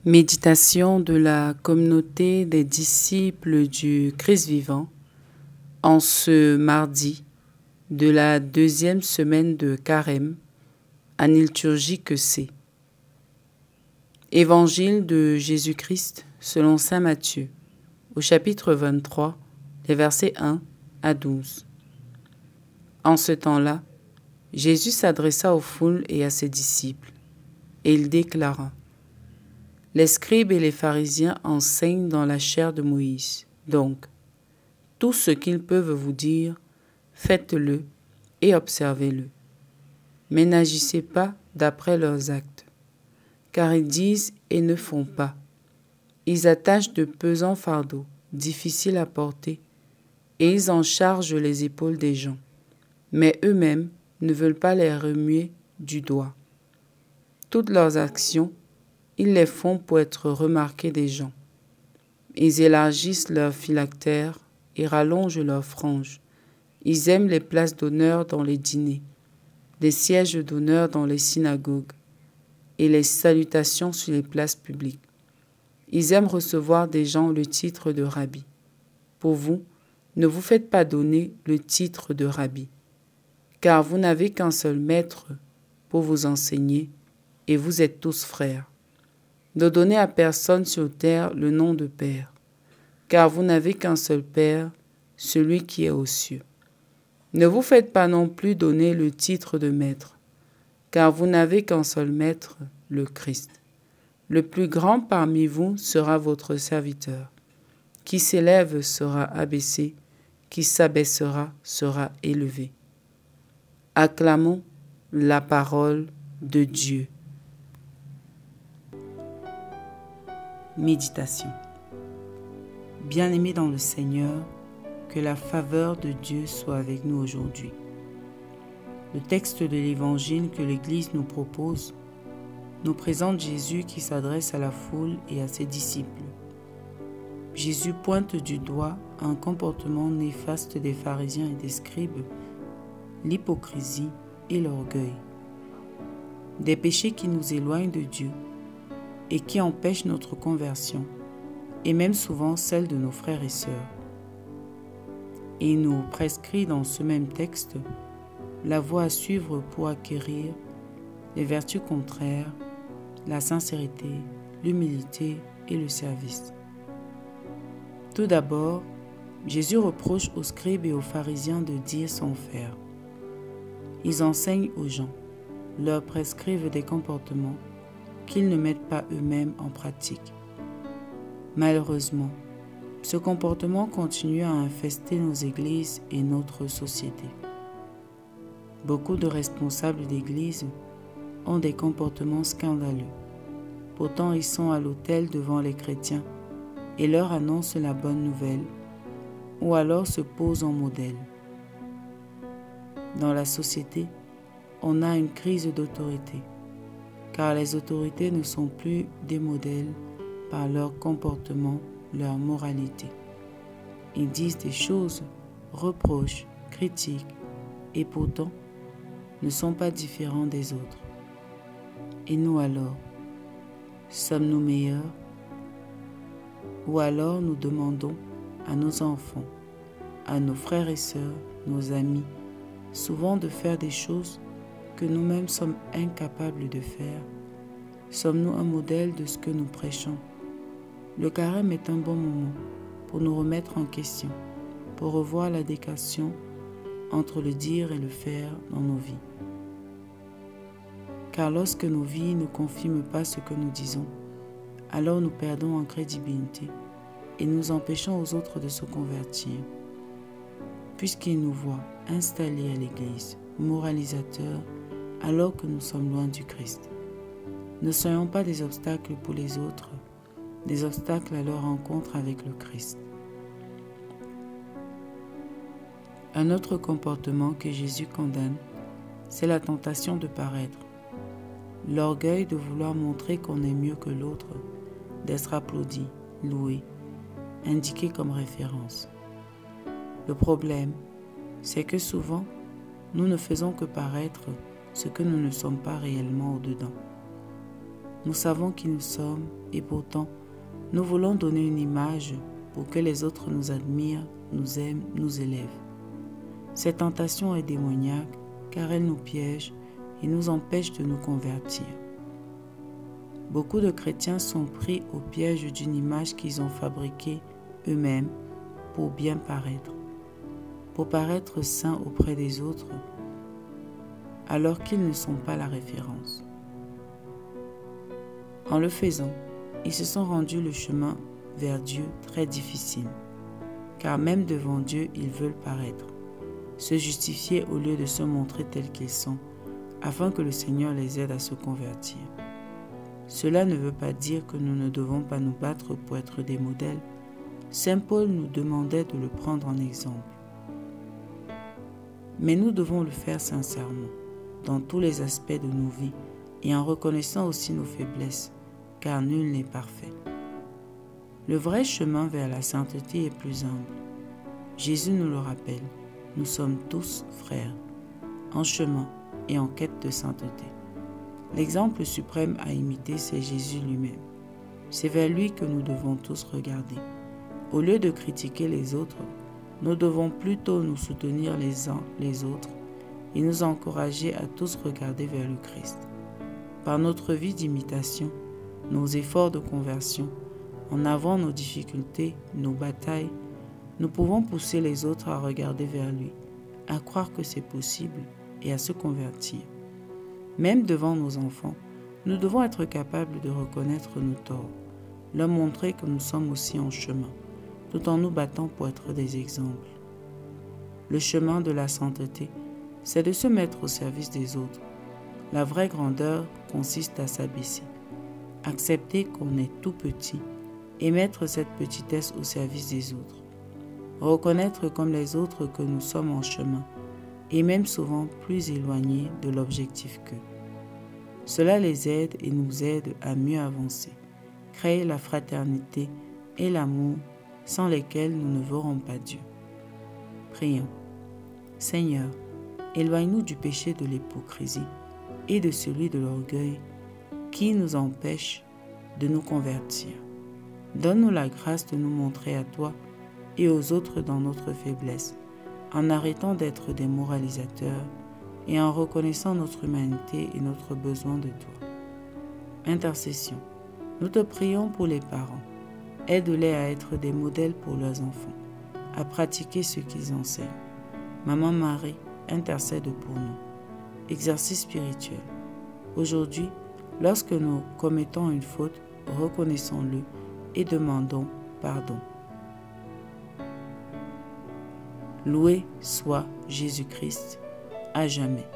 Méditation de la communauté des disciples du Christ vivant en ce mardi de la deuxième semaine de Carême, année liturgique C. Évangile de Jésus-Christ selon saint Matthieu, au chapitre 23, les versets 1 à 12. En ce temps-là, Jésus s'adressa aux foules et à ses disciples, et il déclara: les scribes et les pharisiens enseignent dans la chair de Moïse. Donc, tout ce qu'ils peuvent vous dire, faites-le et observez-le. Mais n'agissez pas d'après leurs actes, car ils disent et ne font pas. Ils attachent de pesants fardeaux, difficiles à porter, et ils en chargent les épaules des gens. Mais eux-mêmes ne veulent pas les remuer du doigt. Toutes leurs actions, ils les font pour être remarqués des gens. Ils élargissent leurs phylactères et rallongent leurs franges. Ils aiment les places d'honneur dans les dîners, les sièges d'honneur dans les synagogues et les salutations sur les places publiques. Ils aiment recevoir des gens le titre de rabbi. Pour vous, ne vous faites pas donner le titre de rabbi, car vous n'avez qu'un seul maître pour vous enseigner et vous êtes tous frères. Ne donnez à personne sur terre le nom de Père, car vous n'avez qu'un seul Père, celui qui est aux cieux. Ne vous faites pas non plus donner le titre de Maître, car vous n'avez qu'un seul Maître, le Christ. Le plus grand parmi vous sera votre serviteur. Qui s'élève sera abaissé, qui s'abaissera sera élevé. Acclamons la parole de Dieu. Méditation. Bien-aimés dans le Seigneur, que la faveur de Dieu soit avec nous aujourd'hui. Le texte de l'Évangile que l'Église nous propose nous présente Jésus qui s'adresse à la foule et à ses disciples. Jésus pointe du doigt un comportement néfaste des pharisiens et des scribes, l'hypocrisie et l'orgueil. Des péchés qui nous éloignent de Dieu et qui empêchent notre conversion, et même souvent celle de nos frères et sœurs. Et il nous prescrit dans ce même texte la voie à suivre pour acquérir les vertus contraires, la sincérité, l'humilité et le service. Tout d'abord, Jésus reproche aux scribes et aux pharisiens de dire sans faire. Ils enseignent aux gens, leur prescrivent des comportements qu'ils ne mettent pas eux-mêmes en pratique. Malheureusement, ce comportement continue à infester nos églises et notre société. Beaucoup de responsables d'églises ont des comportements scandaleux. Pourtant, ils sont à l'autel devant les chrétiens et leur annoncent la bonne nouvelle, ou alors se posent en modèle. Dans la société, on a une crise d'autorité, car les autorités ne sont plus des modèles par leur comportement, leur moralité. Ils disent des choses, reprochent, critiquent, et pourtant ne sont pas différents des autres. Et nous alors, sommes-nous meilleurs? Ou alors nous demandons à nos enfants, à nos frères et sœurs, nos amis, souvent de faire des choses que nous-mêmes sommes incapables de faire. Sommes-nous un modèle de ce que nous prêchons? Le carême est un bon moment pour nous remettre en question, pour revoir l'adéquation entre le dire et le faire dans nos vies. Car lorsque nos vies ne confirment pas ce que nous disons, alors nous perdons en crédibilité et nous empêchons aux autres de se convertir. Puisqu'ils nous voient installés à l'Église, moralisateurs, alors que nous sommes loin du Christ. Ne soyons pas des obstacles pour les autres, des obstacles à leur rencontre avec le Christ. Un autre comportement que Jésus condamne, c'est la tentation de paraître. L'orgueil de vouloir montrer qu'on est mieux que l'autre, d'être applaudi, loué, indiqué comme référence. Le problème, c'est que souvent, nous ne faisons que paraître ce que nous ne sommes pas réellement au-dedans. Nous savons qui nous sommes et pourtant, nous voulons donner une image pour que les autres nous admirent, nous aiment, nous élèvent. Cette tentation est démoniaque car elle nous piège et nous empêche de nous convertir. Beaucoup de chrétiens sont pris au piège d'une image qu'ils ont fabriquée eux-mêmes pour bien paraître, pour paraître saints auprès des autres, alors qu'ils ne sont pas la référence. En le faisant, ils se sont rendus le chemin vers Dieu très difficile, car même devant Dieu, ils veulent paraître, se justifier au lieu de se montrer tels qu'ils sont, afin que le Seigneur les aide à se convertir. Cela ne veut pas dire que nous ne devons pas nous battre pour être des modèles. Saint Paul nous demandait de le prendre en exemple. Mais nous devons le faire sincèrement, dans tous les aspects de nos vies, et en reconnaissant aussi nos faiblesses, car nul n'est parfait. Le vrai chemin vers la sainteté est plus humble. Jésus nous le rappelle, nous sommes tous frères, en chemin et en quête de sainteté. L'exemple suprême à imiter, c'est Jésus lui-même. C'est vers lui que nous devons tous regarder. Au lieu de critiquer les autres, nous devons plutôt nous soutenir les uns les autres et nous encourager à tous regarder vers le Christ. Par notre vie d'imitation, nos efforts de conversion, en avant nos difficultés, nos batailles, nous pouvons pousser les autres à regarder vers lui, à croire que c'est possible et à se convertir. Même devant nos enfants, nous devons être capables de reconnaître nos torts, leur montrer que nous sommes aussi en chemin, tout en nous battant pour être des exemples. Le chemin de la sainteté, c'est de se mettre au service des autres. La vraie grandeur consiste à s'abaisser, accepter qu'on est tout petit et mettre cette petitesse au service des autres. Reconnaître comme les autres que nous sommes en chemin et même souvent plus éloignés de l'objectif qu'eux. Cela les aide et nous aide à mieux avancer, créer la fraternité et l'amour sans lesquels nous ne verrons pas Dieu. Prions. Seigneur, éloigne-nous du péché de l'hypocrisie et de celui de l'orgueil qui nous empêche de nous convertir. Donne-nous la grâce de nous montrer à toi et aux autres dans notre faiblesse, en arrêtant d'être des moralisateurs et en reconnaissant notre humanité et notre besoin de toi. Intercession. Nous te prions pour les parents. Aide-les à être des modèles pour leurs enfants, à pratiquer ce qu'ils enseignent. Maman Marie, intercède pour nous. Exercice spirituel. Aujourd'hui, lorsque nous commettons une faute, reconnaissons-le et demandons pardon. Loué soit Jésus-Christ à jamais.